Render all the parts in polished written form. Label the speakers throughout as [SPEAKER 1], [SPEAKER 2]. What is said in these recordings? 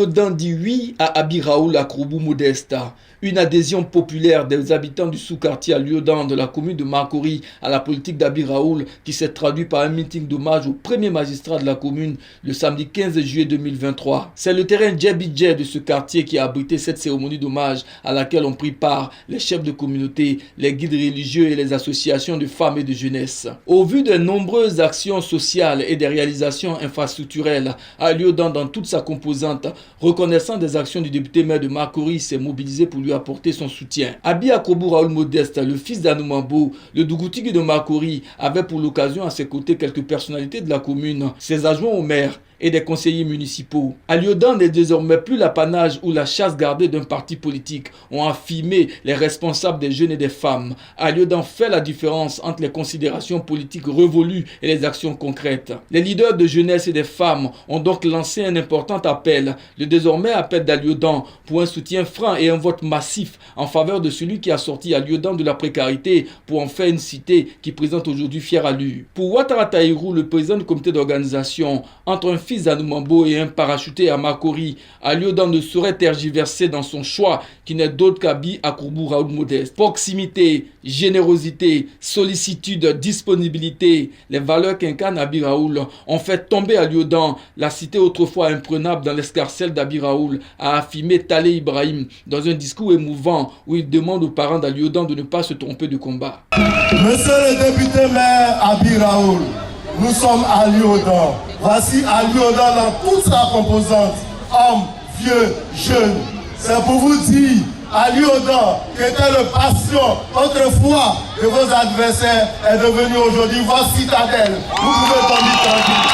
[SPEAKER 1] Aliodan dit oui à Abi Raoul à Krourbou Modesta. Une adhésion populaire des habitants du sous-quartier Aliodan de la commune de Makori à la politique d'Abi Raoul qui s'est traduit par un meeting d'hommage au premier magistrat de la commune le samedi 15 juillet 2023. C'est le terrain Djebidje de ce quartier qui a abrité cette cérémonie d'hommage à laquelle ont pris part les chefs de communauté, les guides religieux et les associations de femmes et de jeunesse. Au vu des nombreuses actions sociales et des réalisations infrastructurelles, Aliodan dans toute sa composante, reconnaissant des actions du député maire de Makori, s'est mobilisé pour lui apporter son soutien. Abi Krourbou Raoul Modeste, le fils d'Anoumambo, le Dougoutigui de Makori, avait pour l'occasion à ses côtés quelques personnalités de la commune, ses adjoints au maire et des conseillers municipaux. Aliodan n'est désormais plus l'apanage ou la chasse gardée d'un parti politique, ont affirmé les responsables des jeunes et des femmes. Aliodan fait la différence entre les considérations politiques révolues et les actions concrètes. Les leaders de jeunesse et des femmes ont donc lancé un important appel, le désormais appel d'Aliodan, pour un soutien franc et un vote massif en faveur de celui qui a sorti Aliodan de la précarité pour en faire une cité qui présente aujourd'hui fière allure. Pour Ouattara Tahirou, le président du comité d'organisation, entre un fils d'Anoumambo et un parachuté à Makori, Aliodan ne saurait tergiverser dans son choix qui n'est d'autre qu'Abi Krourbou Raoul Modeste. Proximité, générosité, sollicitude, disponibilité, les valeurs qu'incarne Abi Raoul ont fait tomber Aliodan, la cité autrefois imprenable dans l'escarcelle d'Abi Raoul, a affirmé Talé Ibrahim dans un discours émouvant où il demande aux parents d'Aliodan de ne pas se tromper de combat.
[SPEAKER 2] Monsieur le député maire Abi Raoul, nous sommes à Aliodan. Voici Aliodan dans toute sa composante, hommes, vieux, jeunes. C'est pour vous dire, Aliodan, qui était le passion autrefois de vos adversaires, est devenu aujourd'hui votre citadelle. Vous pouvez dormir tranquille.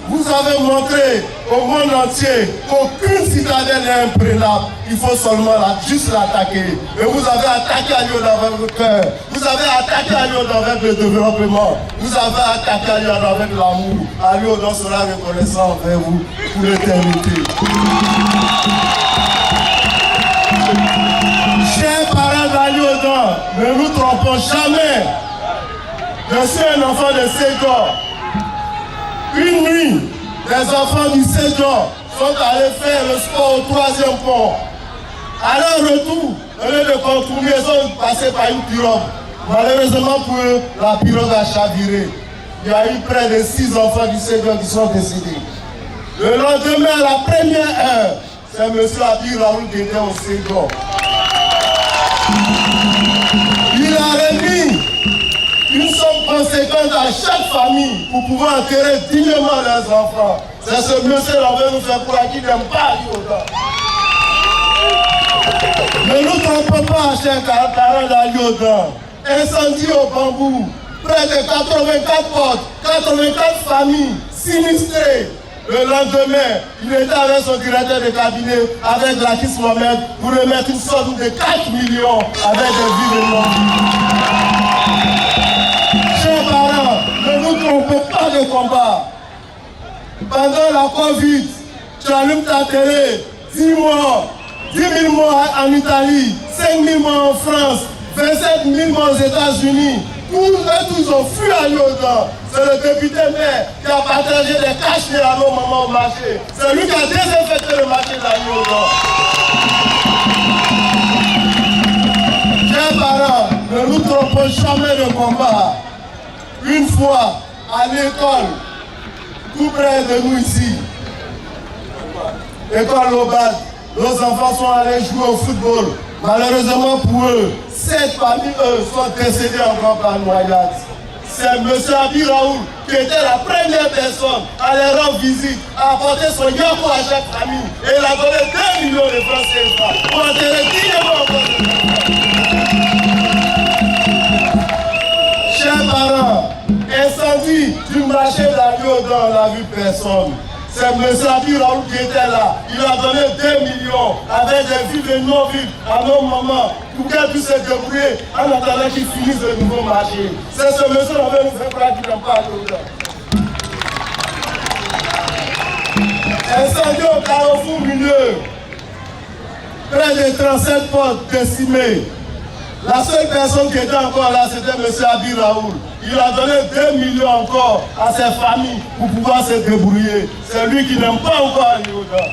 [SPEAKER 2] Vous avez montré au monde entier qu'aucune citadelle n'est imprenable. Il faut seulement juste l'attaquer. Et vous avez attaqué Aliodan avec le cœur. Vous avez attaqué Aliodan avec le développement. Vous avez attaqué Aliodan avec l'amour. Aliodan sera reconnaissant envers vous pour l'éternité. Chers parents d'Aliodan, ne nous trompons jamais. Je suis un enfant de Ségor. Une nuit, les enfants du Sédor sont allés faire le sport au 3e pont. À leur retour, au lieu de contourner, ils sont passés par une pirogue. Malheureusement pour eux, la pirogue a chaviré. Il y a eu près de 6 enfants du Sédor qui sont décédés. Le lendemain, à la première heure, c'est M. Abi Raoul qui était au Sédor. Il a remis une somme conséquente à chaque famille pour pouvoir enterrer dignement leurs enfants. C'est ce monsieur là veut nous faire croire qu'il n'aime pas Aliodan. Ne nous trompons pas, chers parents d'Aliodan. Incendie au bambou, près de 84 portes, 84 familles sinistrées. Le lendemain, il était avec son directeur de cabinet, avec Lakis Mohamed, pour remettre une somme de 4 millions avec des vies de non-vies. Chers parents, ne nous trompons pas de combat. Pendant la Covid, tu allumes ta télé, 10 morts, 10 000 morts en Italie, 5 000 morts en France, 27 000 morts aux États-Unis. Tous ont fui à Aliodan. C'est le député maire qui a partagé des cachets à nos mamans au marché. C'est lui qui a désinfecté le marché d'Aliodan. Chers parents, ne nous trompons jamais de combat. Une fois, à l'école, tout près de nous ici, l'école Lobad, nos enfants sont allés jouer au football. Malheureusement pour eux, 7 parmi eux sont décédés encore par noyade. C'est M. Abi Raoul qui était la première personne à les rendre visite, à apporter son yako à chaque famille. Et il a donné 2 millions de francs CFA pour enterrer dignement encore. Chers parents, incendie du marché d'Aliodan, on n'a vu personne. C'est M. Abi Raoul qui était là. Il a donné 2 millions avec des vies de non-vies à nos mamans pour qu'elles puissent se débrouiller en attendant qu'ils finissent le nouveau marché. C'est ce monsieur qui va nous faire croire qu'il n'aime pas Aliodan. Incendie au carrefour Milieu. Près de 37 portes décimées. La seule personne qui était encore là, c'était M. Abi Raoul. il a donné 2 millions encore à ses familles pour pouvoir se débrouiller. C'est lui qui n'aime pas encore Ali Oda.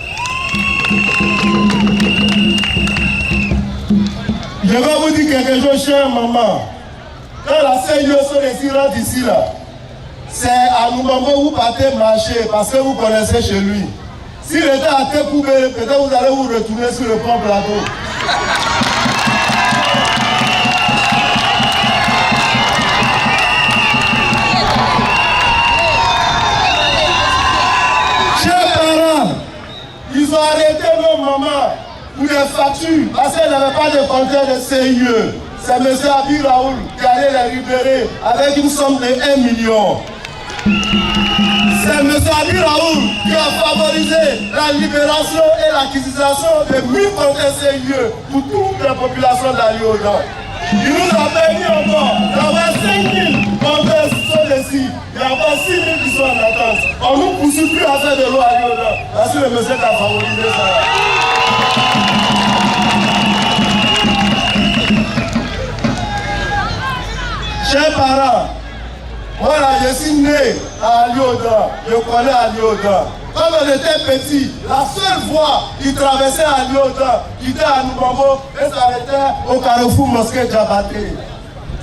[SPEAKER 2] Je vais vous dire quelque chose, chère maman. Quand la CIO sont les rentre ici, là, c'est à Noubambo où vous partez marcher parce que vous connaissez chez lui. S'il était à Tekoubé, peut-être vous allez vous retourner sur le pont plateau. Chers parents, ils ont arrêté nos mamans pour des factures parce qu'elles n'avaient pas de compteur de CIE. C'est M. Abi Raoul qui allait les libérer avec une somme de 1 million. C'est M. Abi Raoul qui a favorisé la libération et l'acquisition de 1000 compteurs CIE pour toute la population d'Ali Oda. Il nous a permis encore d'avoir 5000 compteurs sur les sites. Il y a encore 6000 qui sont en attente. On ne nous poursuit plus à faire de l'eau à Ali Oda parce que le monsieur qui a favorisé ça. Chers parents, moi là, je suis né à Ali Oda, je connais Ali Oda. Quand on était petit, la seule voie qui traversait Ali Oda, qui était à Noubambo et s'arrêtait au carrefour Mosquée Diabaté.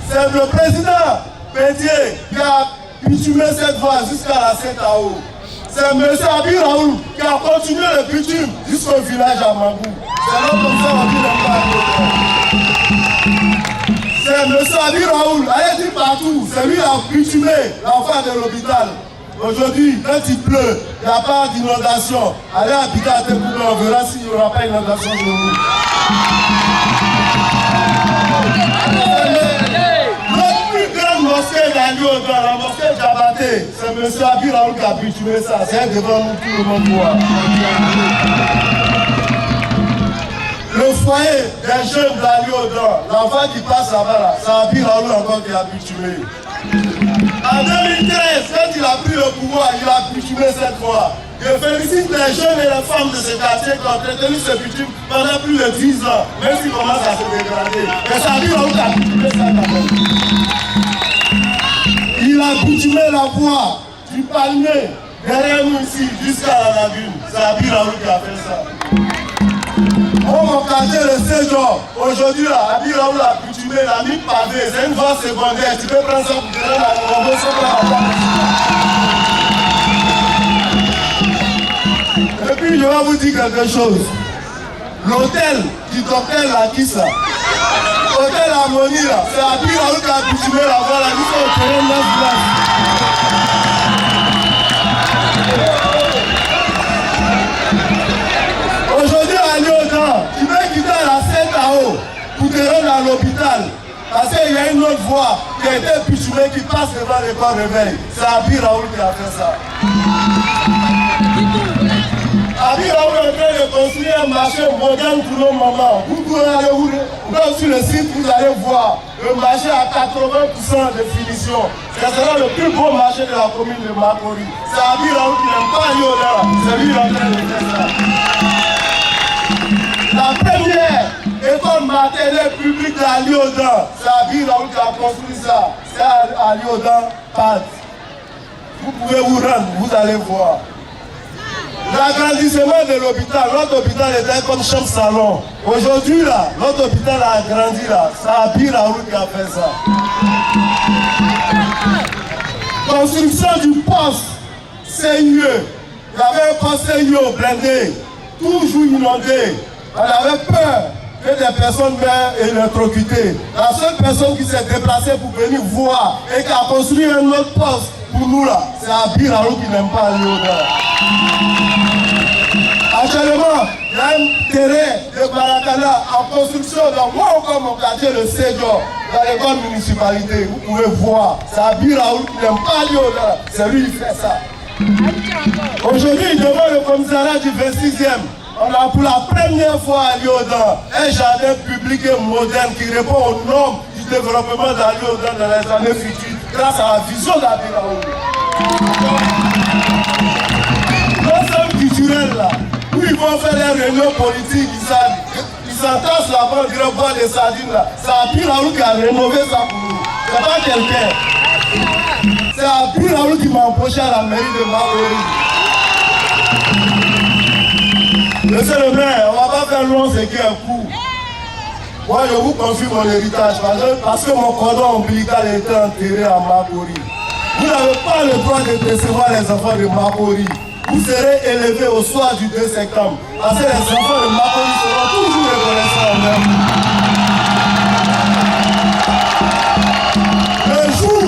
[SPEAKER 2] C'est le président Bédié qui a bitumé cette voie jusqu'à la Sainte-Ao. C'est M. Abi Raoul qui a continué le bitume jusqu'au village à Mangou. C'est là comme ça on dit le pas Ali Oda. C'est M. Abi Raoul, allez dire partout, c'est lui qui a bitumé l'enfant de l'hôpital. Aujourd'hui, quand il pleut, il n'y a pas d'inondation. Allez habiter à Tekoubé, on verra s'il n'y aura pas d'inondation chez nous. Notre plus grande mosquée d'Ali Oda, la mosquée Diabaté, c'est M. Abi Raoul qui a bitumé ça. C'est devant nous, tout le monde voit. Le foyer des jeunes d'Ali Oda, l'enfant qui passe là-bas, c'est Abi Raoul encore qui a bitumé. En 2013, quand il a pris le pouvoir, il a bitumé cette fois. Je félicite les jeunes et les femmes de ce quartier qui ont entretenu ce bitume pendant plus de 10 ans, même s'il commence à se dégrader. Mais ça a dit qu'il a bitumé ça quand même. Il a bitumé la voie du palmier derrière nous ici jusqu'à la lagune. C'est Abi Raoul qui a fait ça. Oh mon quartier, le Séjour, aujourd'hui là, Abi Raoul a bitumé, la mis pavé, c'est une voie secondaire, tu peux prendre ça pour donner la Noubambo sans la Et puis je vais vous dire quelque chose. L'hôtel du docteur Lakissa, l'hôtel Harmonie là, c'est Abi Raoul qui a bitumé la voie là, jusqu'au terrain 9 places. Aujourd'hui à Ali Oda, tu veux quitter la Sainte-Ao pour te rendre à l'hôpital. Parce qu'il y a une autre voie qui a été bitumée qui passe devant l'école réveil. C'est Abi Raoul qui a fait ça. Abi Raoul est en train de construire un marché moderne pour nos mamans. Vous pouvez aller sur le site, vous allez voir le marché à 80% de finition. Ce sera le plus beau marché de la commune de Makori. C'est Abi Raoul qui n'aime pas Ali Oda. C'est lui qui est en train de faire ça. La première école maternelle publique d'Ali Oda, c'est Abi Raoul qui a construit ça. C'est Ali Oda Pat. Vous pouvez vous rendre, vous allez voir. L'agrandissement de l'hôpital, notre hôpital était comme chambre salon. Aujourd'hui là, notre hôpital a agrandi là. C'est Abi Raoul qui a fait ça. Construction du poste CIE. Il y avait un poste CIE blindé, toujours inondé. On avait peur que des personnes meurent électrocutées. La seule personne qui s'est déplacée pour venir voir et qui a construit un autre poste pour nous là, c'est Abi Raoul qui n'aime pas Ali Oda. Actuellement, il y a un terrain de Barakana en construction dans moi encore mon quartier, le Séjour, dans les bonnes municipalités. Vous pouvez voir, c'est Abi Raoul qui n'aime pas Ali Oda. C'est lui qui fait ça. Aujourd'hui, devant le commissariat du 26e, on a pour la première fois à Ali Oda un jardin public et moderne qui répond aux normes du développement d'Ali Oda dans les années futures grâce à la vision d'Abi Raoul. Nous sommes culturels là, où ils vont faire des réunions politiques, ils s'entassent là-bas, ils boivent des sardines là. C'est Abi Raoul qui a rénové ça pour nous. C'est pas quelqu'un. C'est Abi Raoul qui m'a approché à la mairie de Makori. Monsieur le maire, on ne va pas faire long, c'est qu'il y a un coup. Moi, je vous confie mon héritage parce que mon cordon ombilical était enterré à Makori. Vous n'avez pas le droit de décevoir les enfants de Makori. Vous serez élevés au soir du 2 septembre. Parce que les enfants de Makori seront toujours reconnaissants envers vous. Le jour où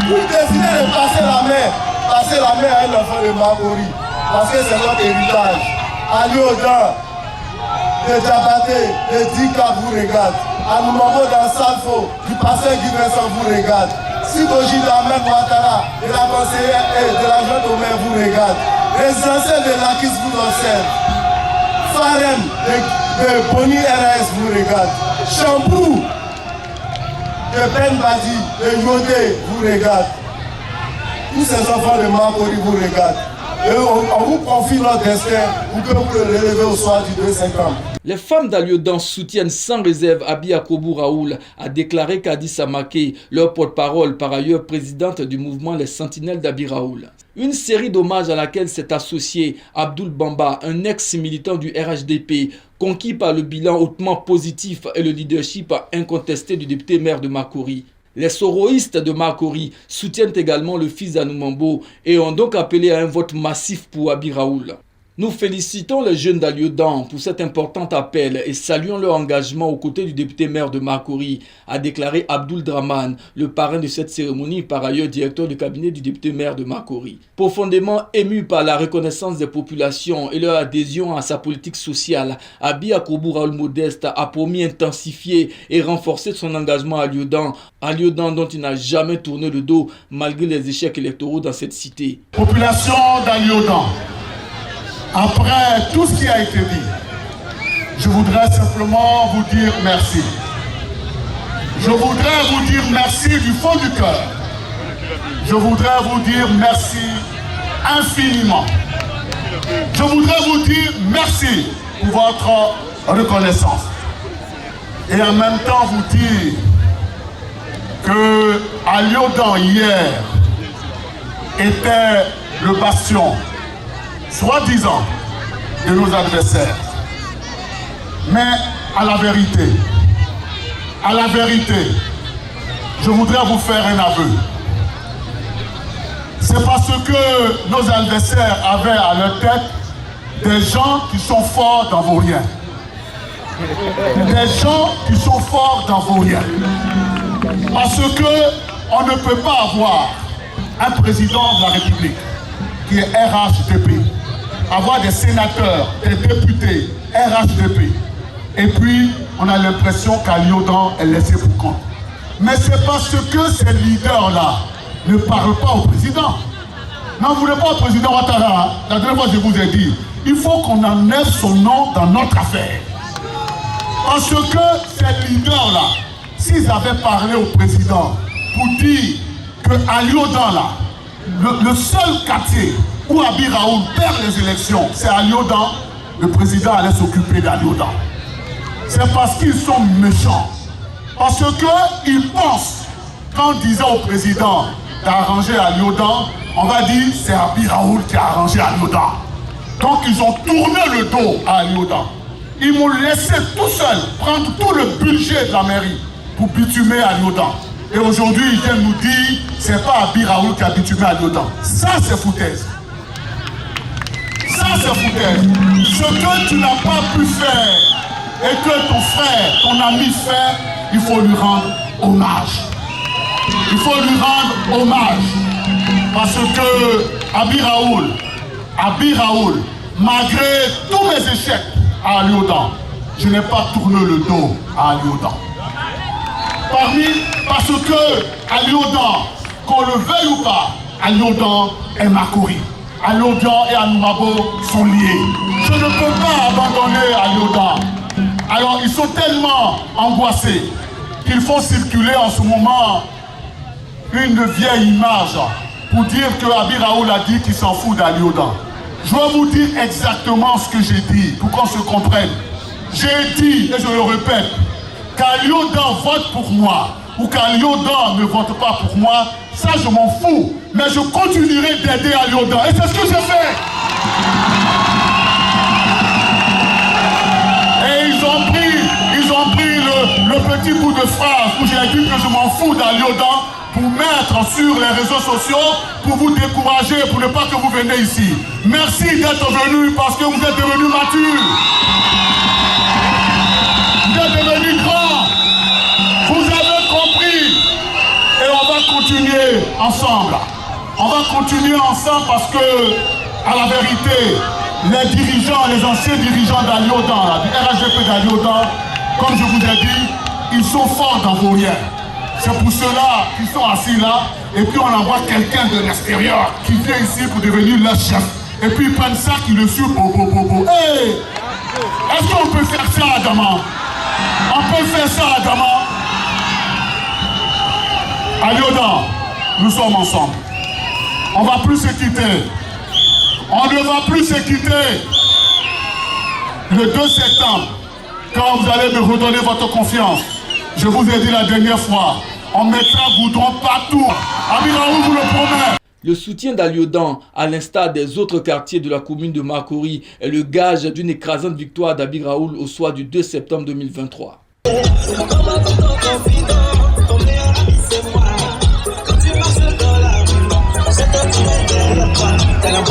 [SPEAKER 2] vous décidez de passer la main à un enfant de Makori, parce que c'est votre héritage. Ali Odan, de Diabaté, de Dika vous regarde. Anoumamo dans Salfo, du pasteur Guy Vincent vous regarde. Siboji d'Ahmed Ouattara, de la conseillère et de l'agent au maire vous regarde. Les anciens de l'Akis vous observent. Farem de Boni RS vous regarde. Chambrou de Ben Badi, de Yodé vous regarde. Tous ces enfants de Makori vous regardent. Et on vous confie notre destin pour que vous le relevez au soir du 2 septembre.
[SPEAKER 1] Les femmes d'Aliodan soutiennent sans réserve Abi Yakubu Raoul, a déclaré Kadi Samake, leur porte-parole, par ailleurs présidente du mouvement Les Sentinelles d'Abi Raoul. Une série d'hommages à laquelle s'est associé Abdoul Bamba, un ex-militant du RHDP, conquis par le bilan hautement positif et le leadership incontesté du député maire de Makori. Les soroïstes de Makori soutiennent également le fils d'Anoumambo et ont donc appelé à un vote massif pour Abi Raoul. Nous félicitons les jeunes d'Aliodan pour cet important appel et saluons leur engagement aux côtés du député maire de Makori, a déclaré Abdoul Draman, le parrain de cette cérémonie, par ailleurs directeur du cabinet du député maire de Makori. Profondément ému par la reconnaissance des populations et leur adhésion à sa politique sociale, Abi Yakubu Raoul Modeste a promis intensifier et renforcer son engagement à Aliodan dont il n'a jamais tourné le dos malgré les échecs électoraux dans cette cité.
[SPEAKER 3] Population d'Aliodan, après tout ce qui a été dit, je voudrais simplement vous dire merci. Je voudrais vous dire merci du fond du cœur. Je voudrais vous dire merci infiniment. Je voudrais vous dire merci pour votre reconnaissance. Et en même temps vous dire que Aliodan hier était le bastion soi-disant de nos adversaires. Mais à la vérité, je voudrais vous faire un aveu. C'est parce que nos adversaires avaient à leur tête des gens qui sont forts dans vos riens. Des gens qui sont forts dans vos riens. Parce qu'on ne peut pas avoir un président de la République qui est RHDP, avoir des sénateurs, des députés RHDP, et puis on a l'impression qu'Aliodan est laissé pour compte. Mais c'est parce que ces leaders-là ne parlent pas au président. N'en voulez pas au président Ouattara. La dernière fois je vous ai dit, il faut qu'on enlève son nom dans notre affaire. Parce que ces leaders-là, s'ils avaient parlé au président pour dire que Aliodan là, le seul quartier où Abi Raoul perd les élections, c'est Aliodan, le président allait s'occuper d'Aliodan. C'est parce qu'ils sont méchants. Parce qu'ils pensent, qu'en disant au président d'arranger Aliodan, on va dire c'est Abi Raoul qui a arrangé Aliodan. Donc ils ont tourné le dos à Aliodan. Ils m'ont laissé tout seul prendre tout le budget de la mairie pour bitumer Aliodan. Et aujourd'hui, ils viennent nous dire c'est pas Abi Raoul qui a bitumé Aliodan. Ça, c'est foutaise. Ça, c'est foutaise. Ce que tu n'as pas pu faire et que ton frère, ton ami fait, il faut lui rendre hommage. Il faut lui rendre hommage. Parce que Abi Raoul, malgré tous mes échecs à Aliodan, je n'ai pas tourné le dos à Aliodan. Parce que Aliodan, qu'on le veuille ou pas, Aliodan est Makori. Aliodan et Anoumambo sont liés. Je ne peux pas abandonner Aliodan. Alors ils sont tellement angoissés qu'ils font circuler en ce moment une vieille image pour dire que Abi Raoul a dit qu'il s'en fout d'Aliodan. Je vais vous dire exactement ce que j'ai dit pour qu'on se comprenne. J'ai dit, et je le répète, qu'Aliodan vote pour moi ou qu'Aliodan ne vote pas pour moi, ça je m'en fous. Mais je continuerai d'aider Aliodan. Et c'est ce que j'ai fait. Et ils ont pris le petit bout de phrase où j'ai dit que je m'en fous d'Aliodan pour mettre sur les réseaux sociaux, pour vous décourager, pour ne pas que vous venez ici. Merci d'être venus parce que vous êtes devenus matures. Vous êtes devenus grands. Vous avez compris. Et on va continuer ensemble. On va continuer ensemble parce que, à la vérité, les dirigeants, les anciens dirigeants d'Aliodan, du RHDP d'Aliodan, comme je vous ai dit, ils sont forts dans vos liens. C'est pour cela qu'ils sont assis là, et puis on envoie quelqu'un de l'extérieur qui vient ici pour devenir leur chef. Et puis ils prennent ça, qui le suivent, Hey! Est-ce qu'on peut faire ça à Dama? On peut faire ça à Dama? Aliodan, nous sommes ensemble. On ne va plus se quitter. On ne va plus se quitter. Le 2 septembre, quand vous allez me redonner votre confiance, je vous ai dit la dernière fois, on mettra goudron partout. Abir Raoul vous le promet.
[SPEAKER 1] Le soutien d'Aliodan, à l'instar des autres quartiers de la commune de Makori, est le gage d'une écrasante victoire d'Abir Raoul au soir du 2 septembre 2023.
[SPEAKER 4] T'as la